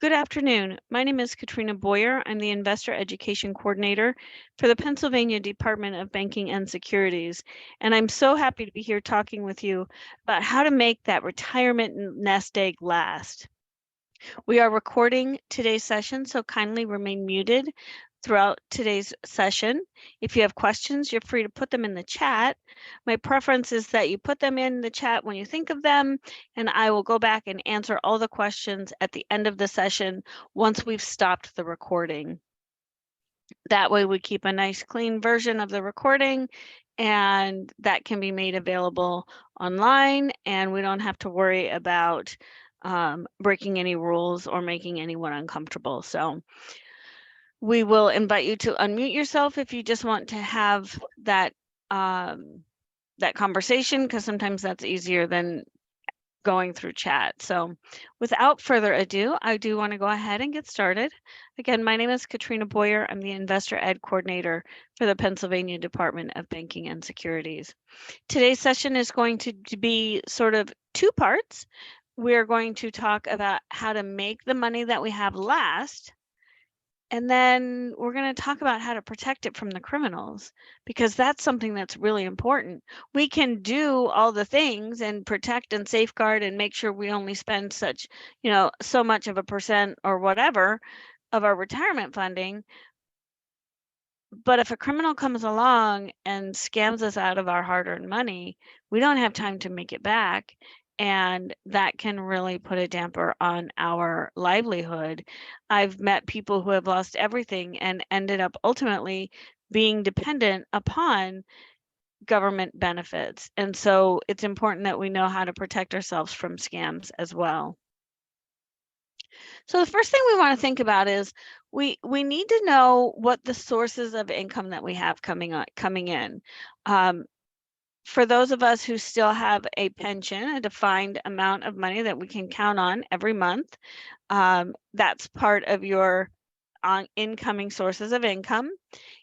Good afternoon. My name is Katrina Boyer. I'm the Investor Education Coordinator for the Pennsylvania Department of Banking and Securities. And I'm so happy to be here talking with you about how to make that retirement nest egg last. We are recording today's session, so kindly remain muted throughout today's session. If you have questions, you're free to put them in the chat. My preference is that you put them in the chat when you think of them, and I will go back and answer all the questions at the end of the session once we've stopped the recording. That way we keep a nice clean version of the recording, and that can be made available online, and we don't have to worry about breaking any rules or making anyone uncomfortable. So we will invite you to unmute yourself if you just want to have that that conversation, because sometimes that's easier than going through chat. So without further ado, I do want to go ahead and get started. Again, my name is Katrina Boyer. I'm the Investor Ed Coordinator for the Pennsylvania Department of Banking and Securities. Today's session is going to be sort of two parts. We're going to talk about how to make the money that we have last, and then we're going to talk about how to protect it from the criminals, because that's something that's really important. We can do all the things and protect and safeguard and make sure we only spend such, so much of a percent or whatever of our retirement funding. But if a criminal comes along and scams us out of our hard-earned money, we don't have time to make it back. And that can really put a damper on our livelihood. I've met people who have lost everything and ended up ultimately being dependent upon government benefits. And so it's important that we know how to protect ourselves from scams as well. So the first thing we want to think about is we need to know what the sources of income that we have coming in. For those of us who still have a pension, a defined amount of money that we can count on every month, that's part of your incoming sources of income.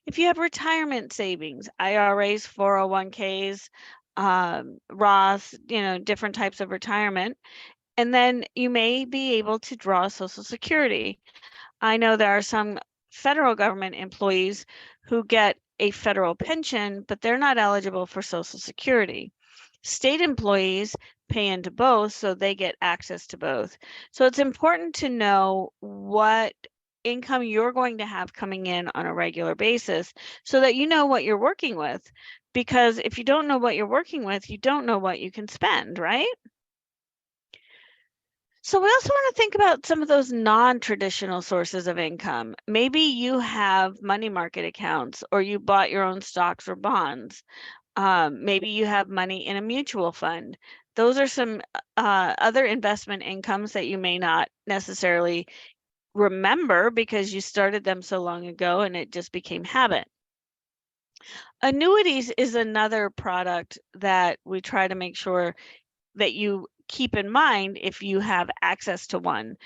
If you have retirement savings, IRAs, 401ks, Roth, different types of retirement, and then you may be able to draw Social Security. I know there are some federal government employees who get a federal pension, but they're not eligible for Social Security. State employees pay into both, so they get access to both. So it's important to know what income you're going to have coming in on a regular basis so that you know what you're working with. Because if you don't know what you're working with, you don't know what you can spend, right? So we also want to think about some of those non-traditional sources of income. Maybe you have money market accounts, or you bought your own stocks or bonds. Maybe you have money in a mutual fund. Those are some other investment incomes that you may not necessarily remember because you started them so long ago and it just became habit. Annuities is another product that we try to make sure that you keep in mind if you have access to one.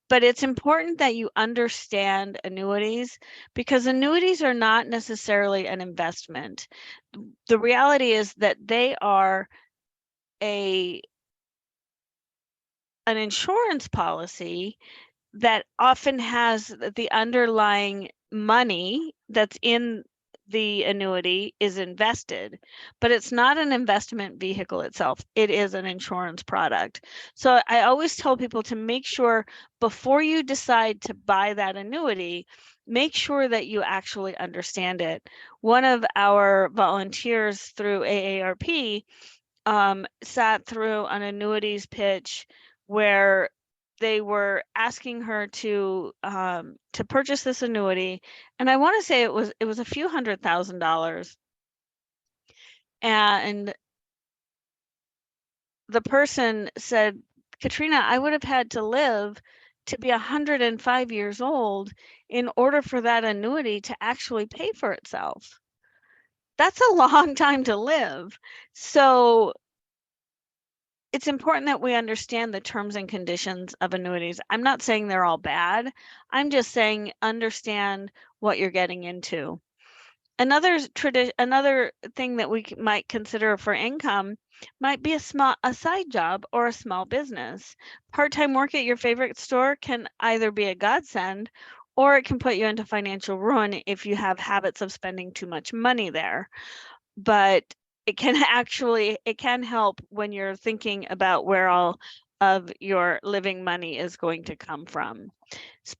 But it's important that you understand annuities, because annuities are not necessarily an investment. The reality is that they are an insurance policy that often has the underlying money that's in the annuity is invested, but it's not an investment vehicle itself. It is an insurance product. So I always tell people to make sure before you decide to buy that annuity, make sure that you actually understand it. One of our volunteers through AARP sat through an annuities pitch where they were asking her to purchase this annuity, and I want to say it was a few $100,000, and the person said, Katrina, I would have had to live to be 105 years old in order for that annuity to actually pay for itself. That's a long time to live. So it's important that we understand the terms and conditions of annuities. I'm not saying they're all bad. I'm just saying understand what you're getting into. Another thing that we might consider for income might be a side job or a small business. Part-time work at your favorite store can either be a godsend or it can put you into financial ruin if you have habits of spending too much money there. But it can help when you're thinking about where all of your living money is going to come from.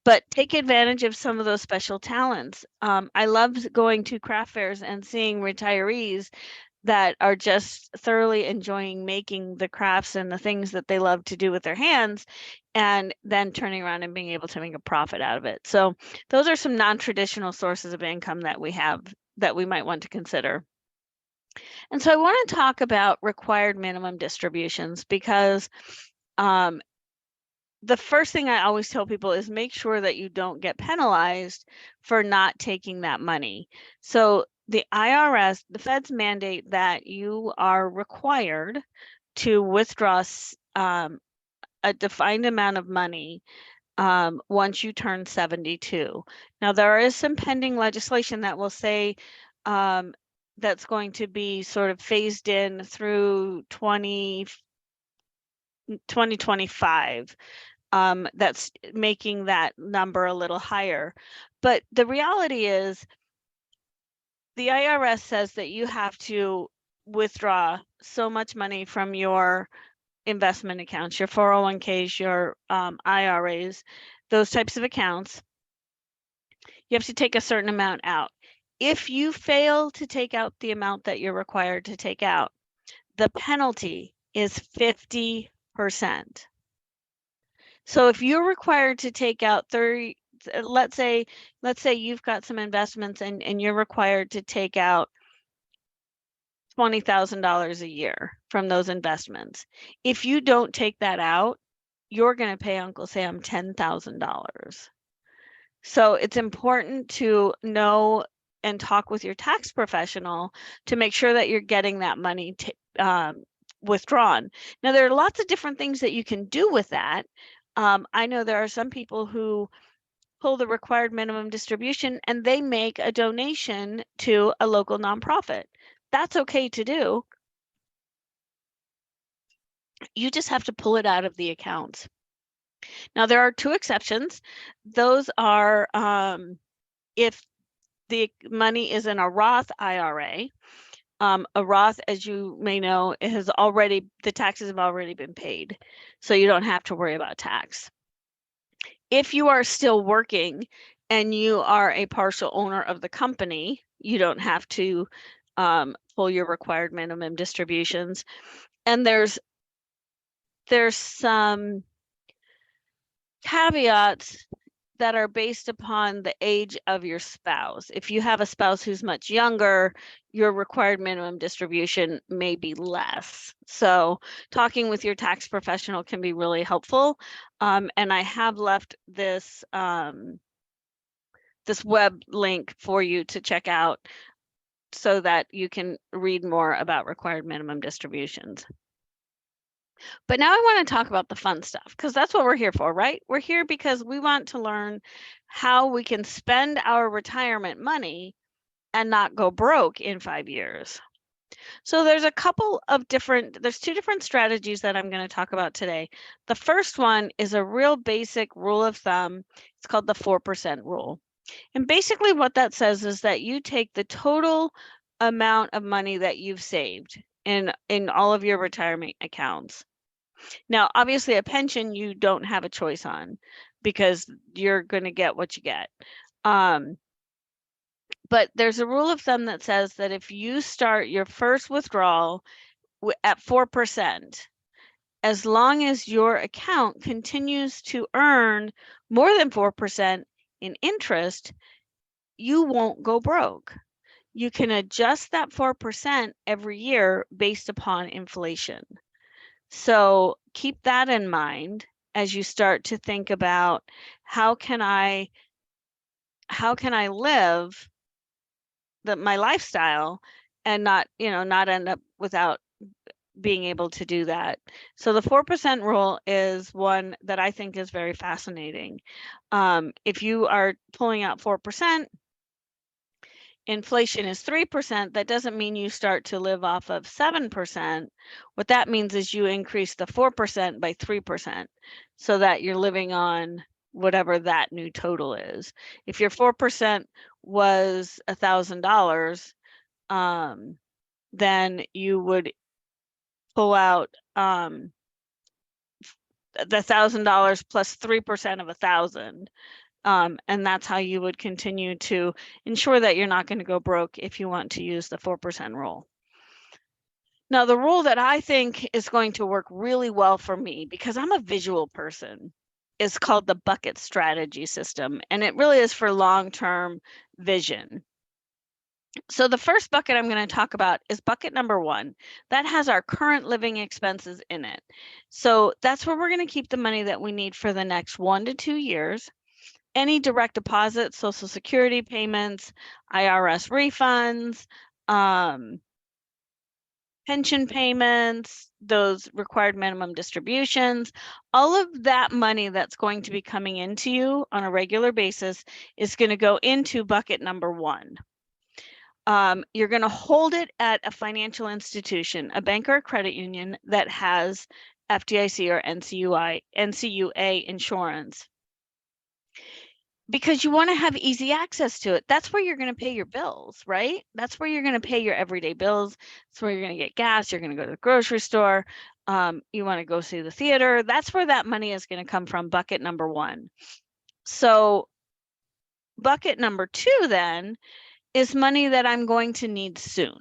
But take advantage of some of those special talents. I love going to craft fairs and seeing retirees that are just thoroughly enjoying making the crafts and the things that they love to do with their hands, and then turning around and being able to make a profit out of it. So those are some non-traditional sources of income that we have that we might want to consider. And so I want to talk about required minimum distributions because the first thing I always tell people is make sure that you don't get penalized for not taking that money. So the IRS, the feds mandate that you are required to withdraw a defined amount of money once you turn 72. Now, there is some pending legislation that will say that's going to be sort of phased in through 2025. That's making that number a little higher. But the reality is the IRS says that you have to withdraw so much money from your investment accounts, your 401ks, your IRAs, those types of accounts. You have to take a certain amount out. If you fail to take out the amount that you're required to take out, the penalty is 50%. So if you're required to take out 30, let's say you've got some investments and you're required to take out $20,000 a year from those investments. If you don't take that out, you're going to pay Uncle Sam $10,000. So it's important to know and talk with your tax professional to make sure that you're getting that money withdrawn. Now, there are lots of different things that you can do with that. I know there are some people who pull the required minimum distribution and they make a donation to a local nonprofit. That's okay to do. You just have to pull it out of the accounts. Now, there are two exceptions. Those are if the money is in a Roth IRA. A Roth, as you may know, the taxes have already been paid, so you don't have to worry about tax. If you are still working and you are a partial owner of the company, you don't have to pull your required minimum distributions. And there's some caveats that are based upon the age of your spouse. If you have a spouse who's much younger, your required minimum distribution may be less. So talking with your tax professional can be really helpful. And I have left this this web link for you to check out so that you can read more about required minimum distributions. But now I want to talk about the fun stuff because that's what we're here for, right? We're here because we want to learn how we can spend our retirement money and not go broke in 5 years. So there's two different strategies that I'm going to talk about today. The first one is a real basic rule of thumb. It's called the 4% rule. And basically what that says is that you take the total amount of money that you've saved in all of your retirement accounts. Now, obviously a pension you don't have a choice on because you're going to get what you get. But there's a rule of thumb that says that if you start your first withdrawal at 4%, as long as your account continues to earn more than 4% in interest, you won't go broke. You can adjust that 4% every year based upon inflation. So keep that in mind as you start to think about how can I live my lifestyle and not end up without being able to do that. So the 4% rule is one that I think is very fascinating. If you are pulling out 4%, inflation is 3%, that doesn't mean you start to live off of 7%. What that means is you increase the 4% by 3% so that you're living on whatever that new total is. If your 4% was $1,000, then you would pull out the $1,000 plus 3% of 1,000. And that's how you would continue to ensure that you're not going to go broke if you want to use the 4% rule. Now, the rule that I think is going to work really well for me, because I'm a visual person, is called the bucket strategy system. And it really is for long-term vision. So the first bucket I'm going to talk about is bucket number 1. That has our current living expenses in it. So that's where we're going to keep the money that we need for the next 1 to 2 years. Any direct deposits, Social Security payments, IRS refunds, pension payments, those required minimum distributions, all of that money that's going to be coming into you on a regular basis is going to go into bucket number 1. You're going to hold it at a financial institution, a bank or a credit union that has FDIC or NCUA insurance, because you want to have easy access to it. That's where you're going to pay your bills, right? That's where you're going to pay your everyday bills. That's where you're going to get gas. You're going to go to the grocery store. You want to go see the theater. That's where that money is going to come from, bucket number 1. So bucket number 2 then is money that I'm going to need soon.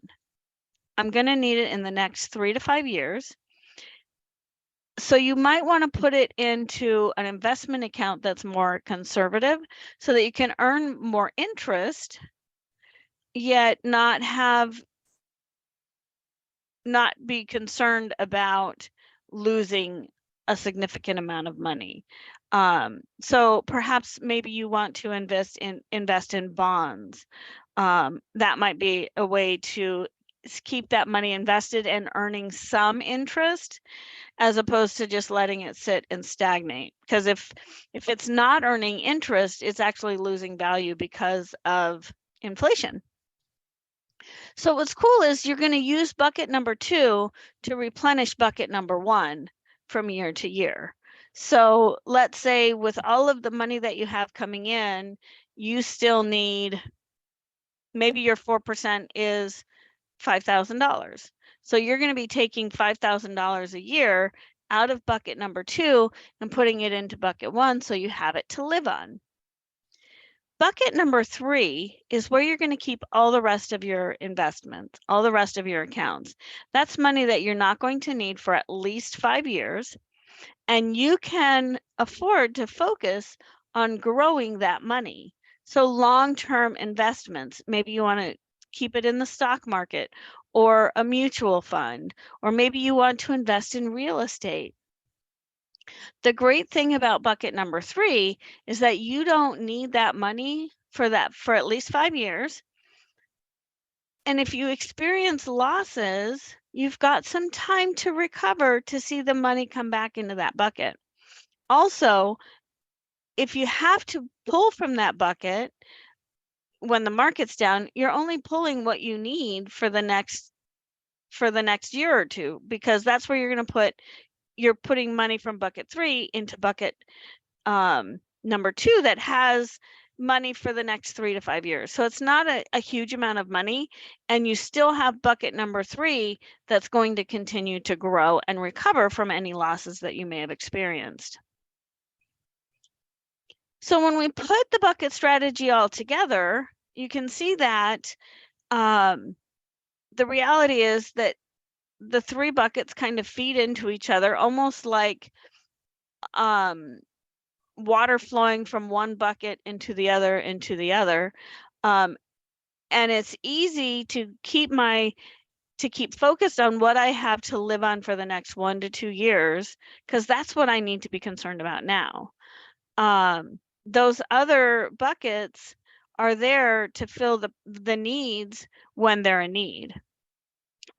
I'm going to need it in the next 3 to 5 years. So you might want to put it into an investment account that's more conservative so that you can earn more interest, yet not be concerned about losing a significant amount of money. So perhaps maybe you want to invest in bonds. That might be a way to keep that money invested and earning some interest, as opposed to just letting it sit and stagnate. Because if it's not earning interest, it's actually losing value because of inflation. So what's cool is you're going to use bucket number 2 to replenish bucket number 1 from year to year. So let's say with all of the money that you have coming in, you still need, maybe your 4% is $5,000. So you're going to be taking $5,000 a year out of bucket number 2 and putting it into bucket 1 so you have it to live on. Bucket number 3 is where you're going to keep all the rest of your investments, all the rest of your accounts. That's money that you're not going to need for at least 5 years, and you can afford to focus on growing that money. So long-term investments, maybe you want to keep it in the stock market or a mutual fund, or maybe you want to invest in real estate. The great thing about bucket number 3 is that you don't need that money for at least 5 years. And if you experience losses, you've got some time to recover to see the money come back into that bucket. Also, if you have to pull from that bucket when the market's down, you're only pulling what you need for the next year or two, because that's where you're putting money from bucket 3 into bucket number 2 that has money for the next 3 to 5 years. So it's not a huge amount of money, and you still have bucket number 3 that's going to continue to grow and recover from any losses that you may have experienced. So when we put the bucket strategy all together, you can see that the reality is that the 3 buckets kind of feed into each other, almost like water flowing from one bucket into the other. And it's easy to keep focused on what I have to live on for the next 1 to 2 years, because that's what I need to be concerned about now. Those other buckets are there to fill the needs when they're a need.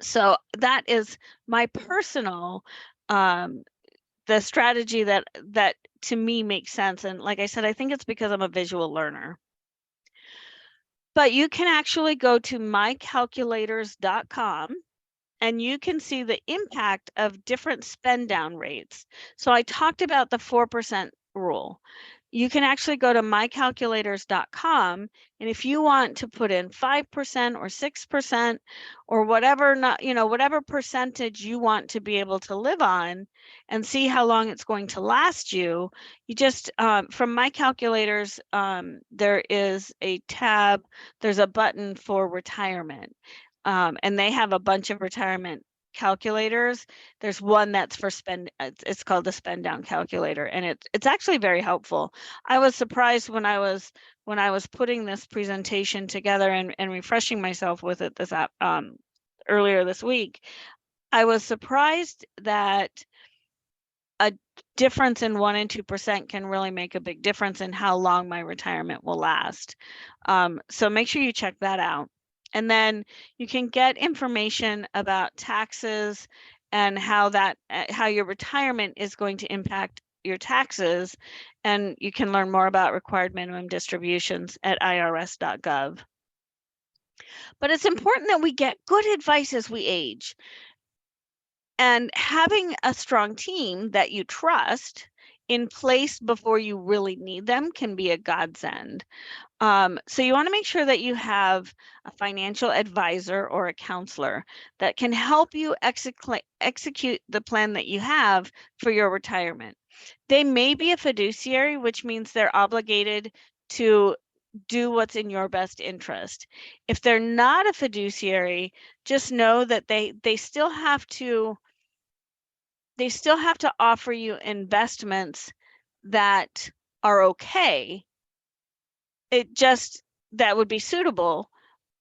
So that is my personal the strategy that to me makes sense. And like I said, I think it's because I'm a visual learner. But you can actually go to mycalculators.com and you can see the impact of different spend down rates. So I talked about the 4% rule. You can actually go to mycalculators.com, and if you want to put in 5% or 6% or whatever, not, whatever percentage you want to be able to live on and see how long it's going to last you, you just, from My Calculators, there is a tab, there's a button for retirement. And they have a bunch of retirement calculators. There's one that's for spend, it's called the spend down calculator, and it's actually very helpful. I was surprised when I was putting this presentation together and refreshing myself with it this earlier this week. I was surprised that a difference in 1% and 2% can really make a big difference in how long my retirement will last. So make sure you check that out. And then you can get information about taxes and how your retirement is going to impact your taxes. And you can learn more about required minimum distributions at irs.gov. But it's important that we get good advice as we age. And having a strong team that you trust in place before you really need them can be a godsend. So you want to make sure that you have a financial advisor or a counselor that can help you execute the plan that you have for your retirement. They may be a fiduciary, which means they're obligated to do what's in your best interest. If they're not a fiduciary, just know that they still have to offer you investments that are okay. That would be suitable.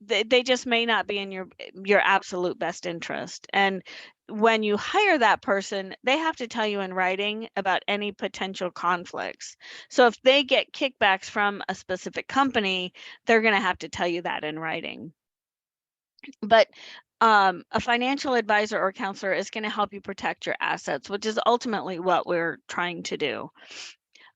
They just may not be in your absolute best interest. And when you hire that person, they have to tell you in writing about any potential conflicts. So if they get kickbacks from a specific company, they're going to have to tell you that in writing. But a financial advisor or counselor is going to help you protect your assets, which is ultimately what we're trying to do.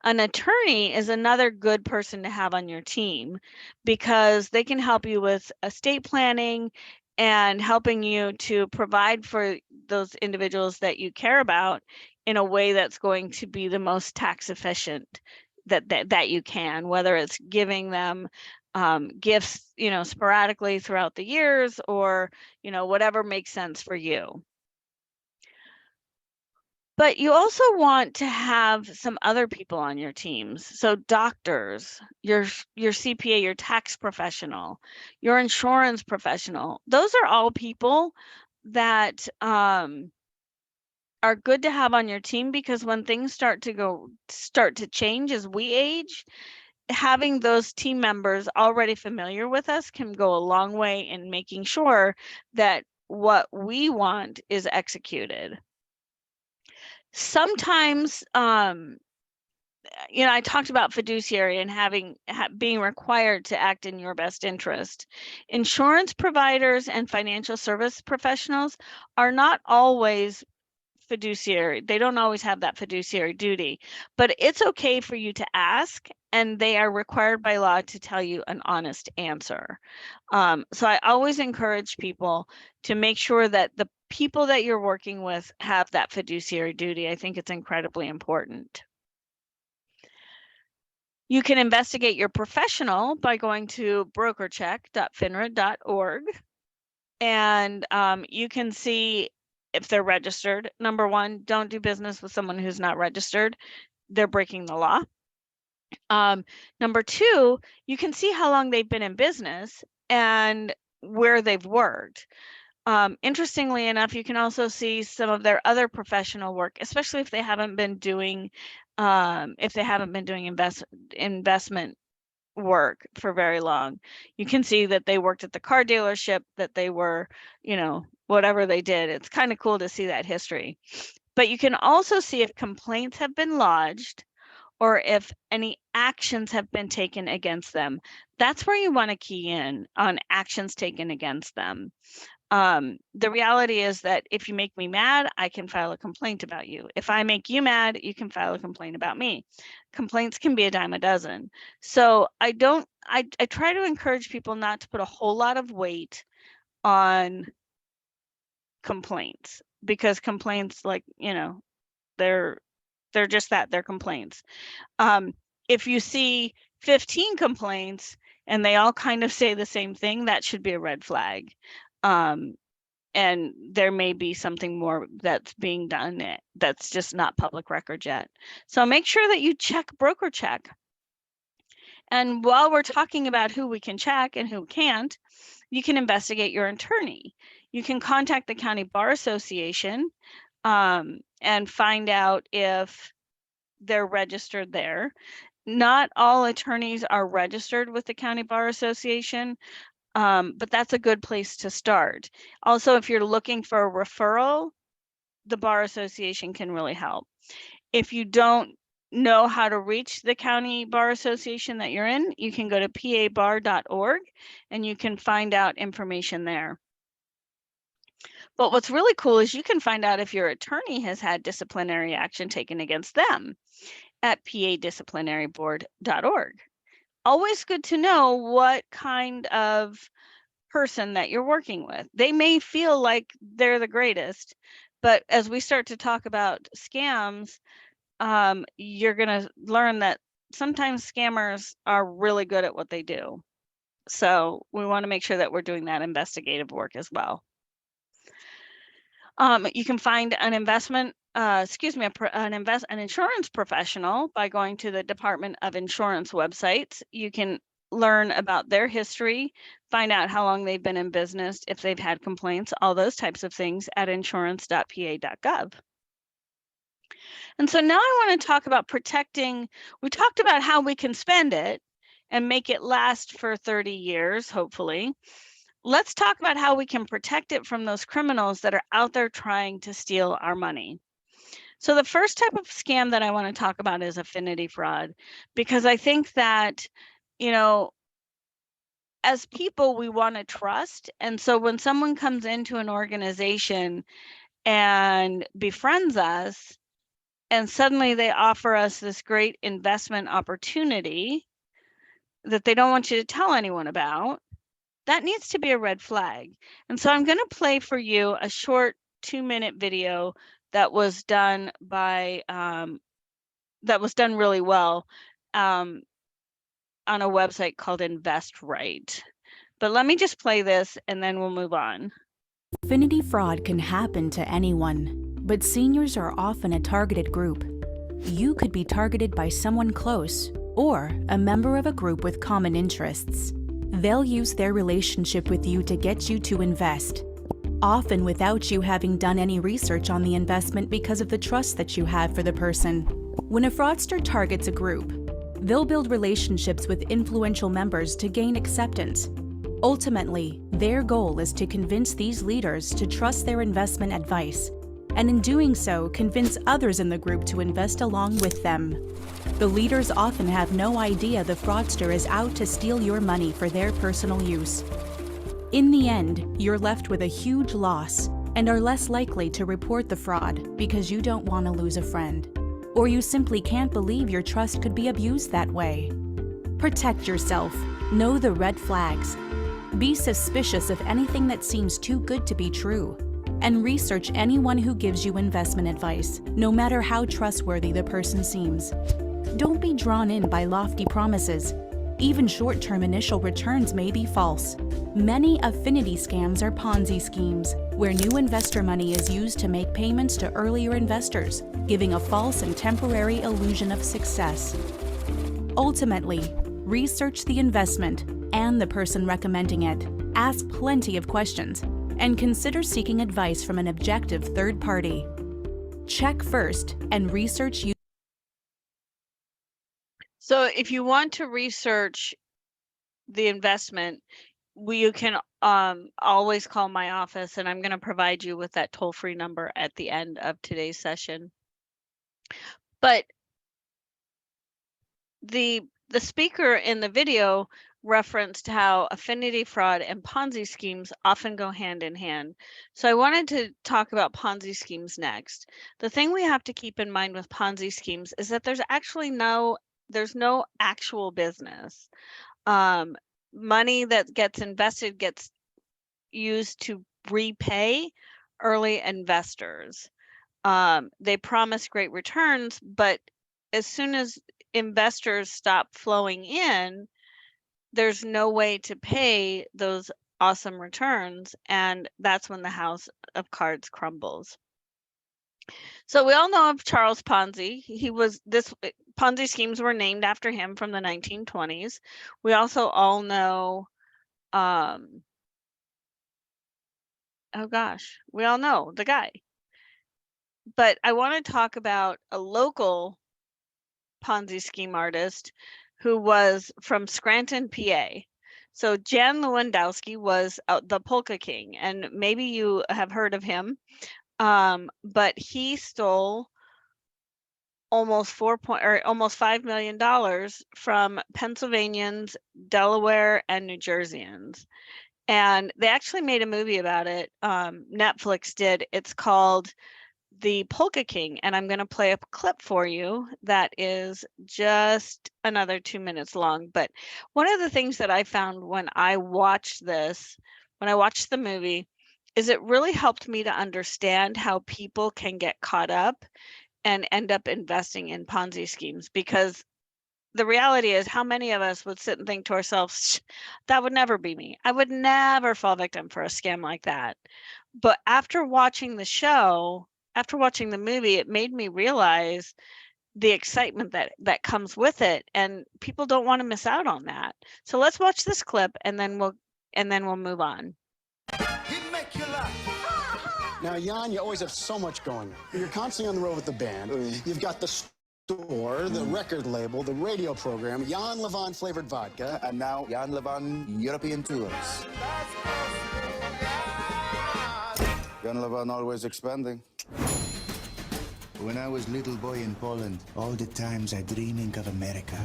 An attorney is another good person to have on your team because they can help you with estate planning and helping you to provide for those individuals that you care about in a way that's going to be the most tax efficient that you can, whether it's giving them gifts, sporadically throughout the years, or, whatever makes sense for you. But you also want to have some other people on your teams. So doctors, your CPA, your tax professional, your insurance professional. Those are all people that are good to have on your team, because when things start to change as we age, having those team members already familiar with us can go a long way in making sure that what we want is executed. Sometimes, I talked about fiduciary and being required to act in your best interest. Insurance providers and financial service professionals are not always fiduciary. They don't always have that fiduciary duty, but it's okay for you to ask, and they are required by law to tell you an honest answer. So I always encourage people to make sure that the people that you're working with have that fiduciary duty. I think it's incredibly important. You can investigate your professional by going to brokercheck.finra.org, and you can see if they're registered. Number one, don't do business with someone who's not registered. They're breaking the law. Number two, you can see how long they've been in business and where they've worked. Interestingly enough, you can also see some of their other professional work, especially if they haven't been doing investment work for very long. You can see that they worked at the car dealership, that they were, whatever they did. It's kind of cool to see that history. But you can also see if complaints have been lodged or if any actions have been taken against them. That's where you want to key in on actions taken against them. The reality is that if you make me mad, I can file a complaint about you. If I make you mad, you can file a complaint about me. Complaints can be a dime a dozen. So I try to encourage people not to put a whole lot of weight on complaints, because complaints, like, they're just that, they're complaints. If you see 15 complaints and they all kind of say the same thing, that should be a red flag. And there may be something more that's being done that's just not public record yet. So make sure that you broker check. And while we're talking about who we can check and who can't, you can investigate your attorney. You can contact the County Bar Association and find out if they're registered there. Not all attorneys are registered with the County Bar Association, but that's a good place to start. Also, if you're looking for a referral, the Bar Association can really help. If you don't know how to reach the County Bar Association that you're in, you can go to pabar.org and you can find out information there. But what's really cool is you can find out if your attorney has had disciplinary action taken against them at padisciplinaryboard.org. Always good to know what kind of person that you're working with. They may feel like they're the greatest, but as we start to talk about scams, you're going to learn that sometimes scammers are really good at what they do. So we want to make sure that we're doing that investigative work as well. You can find an an insurance professional by going to the Department of Insurance websites. You can learn about their history, find out how long they've been in business, if they've had complaints, all those types of things at insurance.pa.gov. And so now I want to talk about protecting. We talked about how we can spend it and make it last for 30 years, hopefully. Let's talk about how we can protect it from those criminals that are out there trying to steal our money. So the first type of scam that I want to talk about is affinity fraud, because I think that, as people, we want to trust. And so when someone comes into an organization and befriends us, and suddenly they offer us this great investment opportunity that they don't want you to tell anyone about, that needs to be a red flag. And so I'm going to play for you a short 2-minute video that was done really well on a website called Invest Right. But let me just play this and then we'll move on. Affinity fraud can happen to anyone, but seniors are often a targeted group. You could be targeted by someone close or a member of a group with common interests. They'll use their relationship with you to get you to invest, often without you having done any research on the investment because of the trust that you have for the person. When a fraudster targets a group, they'll build relationships with influential members to gain acceptance. Ultimately, their goal is to convince these leaders to trust their investment advice, and in doing so, convince others in the group to invest along with them. The leaders often have no idea the fraudster is out to steal your money for their personal use. In the end, you're left with a huge loss and are less likely to report the fraud because you don't want to lose a friend, or you simply can't believe your trust could be abused that way. Protect yourself. Know the red flags. Be suspicious of anything that seems too good to be true, and research anyone who gives you investment advice, no matter how trustworthy the person seems. Don't be drawn in by lofty promises. Even short-term initial returns may be false. Many affinity scams are Ponzi schemes, where new investor money is used to make payments to earlier investors, giving a false and temporary illusion of success. Ultimately, research the investment and the person recommending it. Ask plenty of questions, and consider seeking advice from an objective third party. Check first and research. So if you want to research the investment, you can always call my office, and I'm going to provide you with that toll-free number at the end of today's session. But the speaker in the video referenced how affinity fraud and Ponzi schemes often go hand in hand. So I wanted to talk about Ponzi schemes next. The thing we have to keep in mind with Ponzi schemes is that there's no actual business. Um, Money that gets invested gets used to repay early investors. They promise great returns, but as soon as investors stop flowing in, there's no way to pay those awesome returns, and that's when the house of cards crumbles. So we all know of Charles Ponzi. He was this Ponzi schemes were named after him from the 1920s. We also all know oh gosh, we all know the guy. But I want to talk about a local Ponzi scheme artist who was from Scranton, PA. So Jan Lewandowski was the Polka King, and maybe you have heard of him. But he stole almost almost $5 million from Pennsylvanians, Delaware, and New Jerseyans. And they actually made a movie about it. Netflix did. It's called The Polka King, and I'm going to play a clip for you that is just another 2 minutes long. But one of the things that I found when I watched the movie, is it really helped me to understand how people can get caught up and end up investing in Ponzi schemes. Because the reality is, how many of us would sit and think to ourselves, that would never be me. I would never fall victim for a scam like that. But after watching the show, after watching the movie, it made me realize the excitement that comes with it, and people don't want to miss out on that. So let's watch this clip, and then we'll move on. Now, Jan, you always have so much going on. You're constantly on the road with the band. You've got the store, the record label, the radio program, Jan Levon flavored vodka, and now Jan Levon European tours. Jan Levon always expanding. When I was little boy in Poland, all the times I dreaming of America.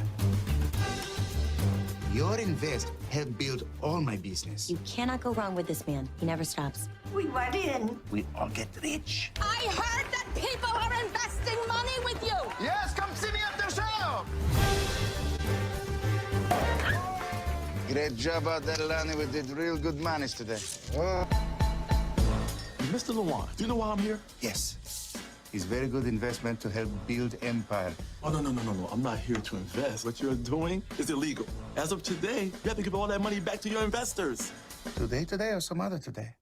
Your invest helped build all my business. You cannot go wrong with this man. He never stops. We went in. We all get rich. I heard that people are investing money with you. Yes, come see me at the show. Great job out there, Lonnie. We did real good manage today. Mr. Lewon, do you know why I'm here? Yes. It's very good investment to help build empire. Oh, no. I'm not here to invest. What you're doing is illegal. As of today, you have to give all that money back to your investors. Today or some other today?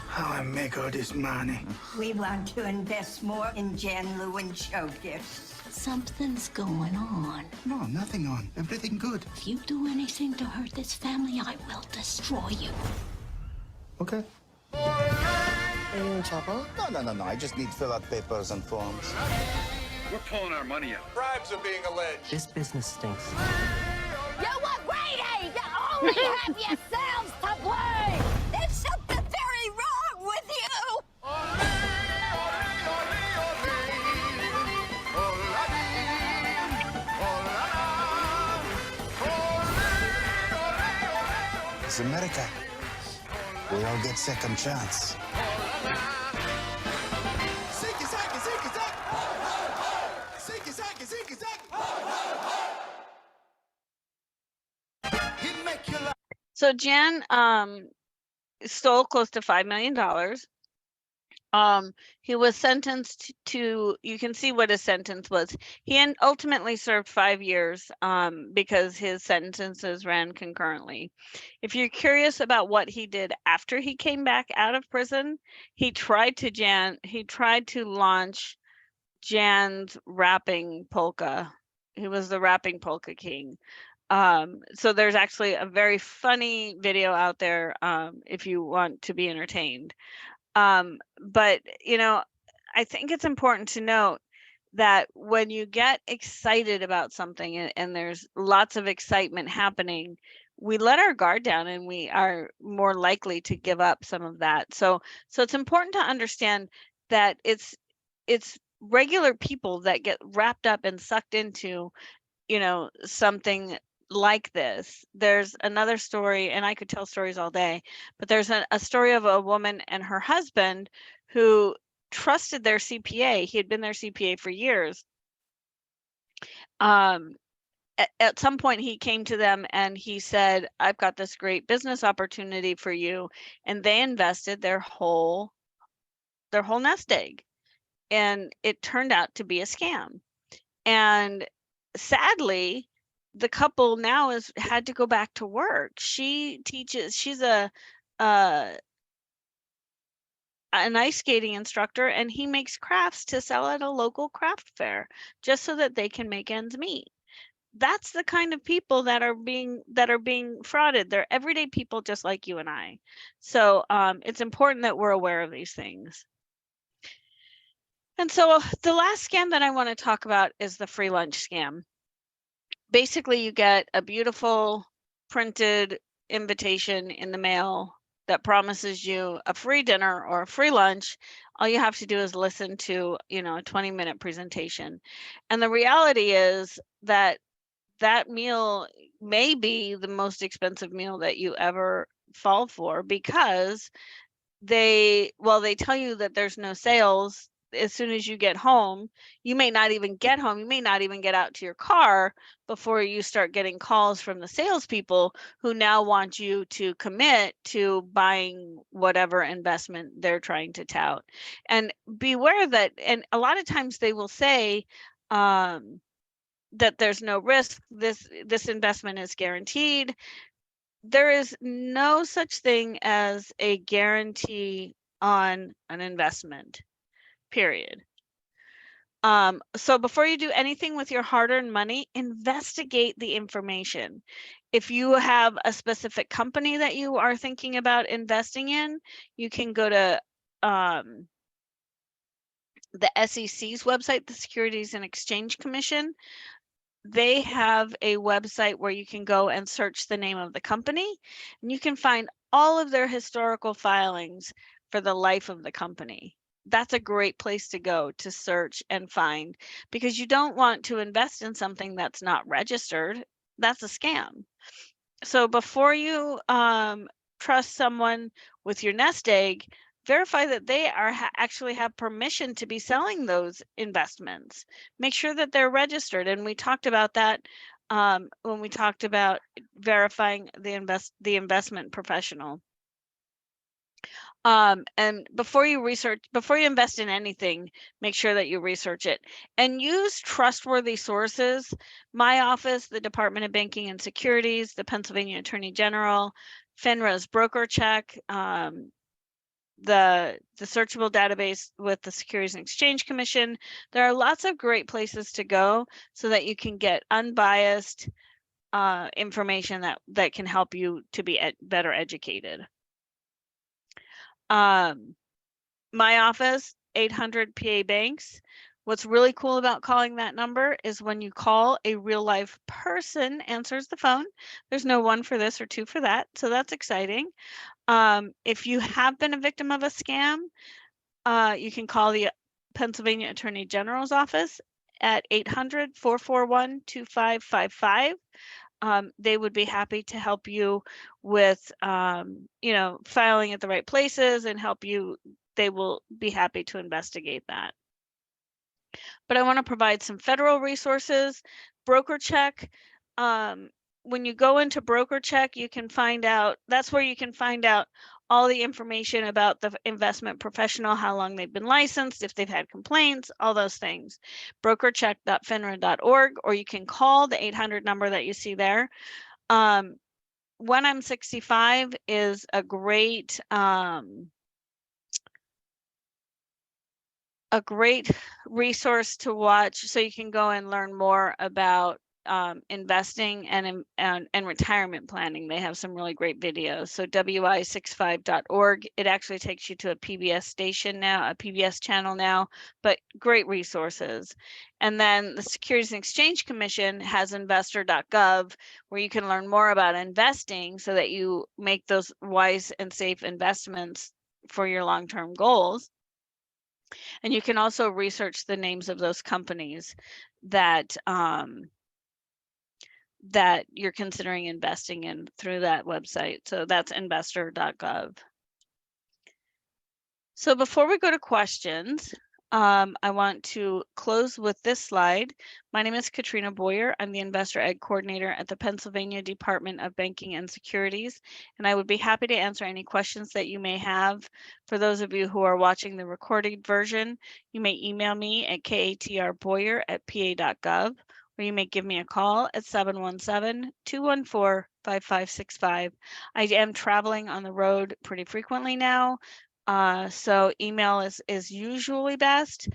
How I make all this money? We want to invest more in Jan Lewin show gifts. Something's going on. No, nothing on. Everything good. If you do anything to hurt this family, I will destroy you. Okay. Are you in trouble? No. I just need to fill out papers and forms. We're pulling our money out. Bribes are being alleged. This business stinks. You were greedy! You only have yourselves to blame! There's something very wrong with you! It's America. We all get second chance. So Jan stole close to $5 million. He was sentenced to, you can see what his sentence was. He ultimately served 5 years because his sentences ran concurrently. If you're curious about what he did after he came back out of prison, he tried to launch Jan's rapping polka. He was the rapping polka king. So there's actually a very funny video out there if you want to be entertained. But, I think it's important to note that when you get excited about something and there's lots of excitement happening, we let our guard down and we are more likely to give up some of that. So it's important to understand that it's regular people that get wrapped up and sucked into something like this. There's another story, and I could tell stories all day, but there's a story of a woman and her husband who trusted their CPA. He had been their CPA for years. At some point he came to them and he said, I've got this great business opportunity for you. And they invested their whole nest egg. And it turned out to be a scam. And sadly, the couple now has had to go back to work. She's an ice skating instructor, and he makes crafts to sell at a local craft fair just so that they can make ends meet. That's the kind of people that are being frauded. They're everyday people just like you and I. So it's important that we're aware of these things. And so the last scam that I want to talk about is the free lunch scam. Basically, you get a beautiful printed invitation in the mail that promises you a free dinner or a free lunch. All you have to do is listen to, a 20-minute presentation. And the reality is that meal may be the most expensive meal that you ever fall for, because they tell you that there's no sales. As soon as you get home, you may not even get home. You may not even get out to your car before you start getting calls from the salespeople who now want you to commit to buying whatever investment they're trying to tout. And beware that, and a lot of times they will say, that there's no risk. This investment is guaranteed. There is no such thing as a guarantee on an investment, period. So before you do anything with your hard-earned money, investigate the information. If you have a specific company that you are thinking about investing in, you can go to the SEC's website, the Securities and Exchange Commission. They have a website where you can go and search the name of the company, and you can find all of their historical filings for the life of the company. That's a great place to go to search and find, because you don't want to invest in something that's not registered. That's a scam. So before you trust someone with your nest egg, verify that they actually have permission to be selling those investments. Make sure that they're registered. And we talked about that when we talked about verifying the investment professional. And before you invest in anything, make sure that you research it and use trustworthy sources. My office, the Department of Banking and Securities, the Pennsylvania Attorney General, FINRA's broker check, the searchable database with the Securities and Exchange Commission. There are lots of great places to go so that you can get unbiased information that can help you to be better educated. My office, 800 PA Banks. What's really cool about calling that number is when you call, a real life person answers the phone. There's no 1 for this or 2 for that, so that's exciting. If you have been a victim of a scam, you can call the Pennsylvania Attorney General's office at 800-441-2555. They would be happy to help you with, filing at the right places and help you. They will be happy to investigate that. But I want to provide some federal resources. Broker check. When you go into broker check, you can find out, that's where you can find out all the information about the investment professional, how long they've been licensed, if they've had complaints, all those things. Brokercheck.finra.org, or you can call the 800 number that you see there. When I'm 65 is a great resource to watch, so you can go and learn more about investing and retirement planning. They have some really great videos. So wi65.org. It actually takes you to a PBS station now, a PBS channel now, but great resources. And then the Securities and Exchange Commission has investor.gov, where you can learn more about investing so that you make those wise and safe investments for your long-term goals. And you can also research the names of those companies that that you're considering investing in through that website. So that's investor.gov. So before we go to questions, I want to close with this slide. My name is Katrina Boyer. I'm the Investor Ed Coordinator at the Pennsylvania Department of Banking and Securities, and I would be happy to answer any questions that you may have. For those of you who are watching the recorded version, you may email me at katrboyer@pa.gov, or you may give me a call at 717-214-5565. I am traveling on the road pretty frequently now, so email is usually best,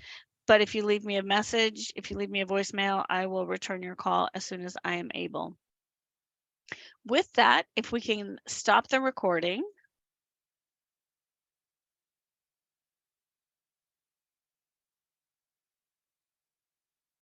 but if you leave me a message, if you leave me a voicemail, I will return your call as soon as I am able. With that, if we can stop the recording.